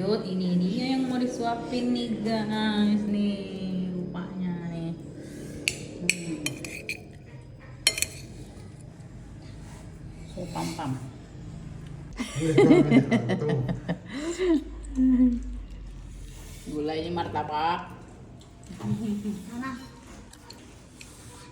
lanjut, ini dia yang mau disuapin nih guys, nih rupanya nih. So pam. Gulanya martabak. Mana?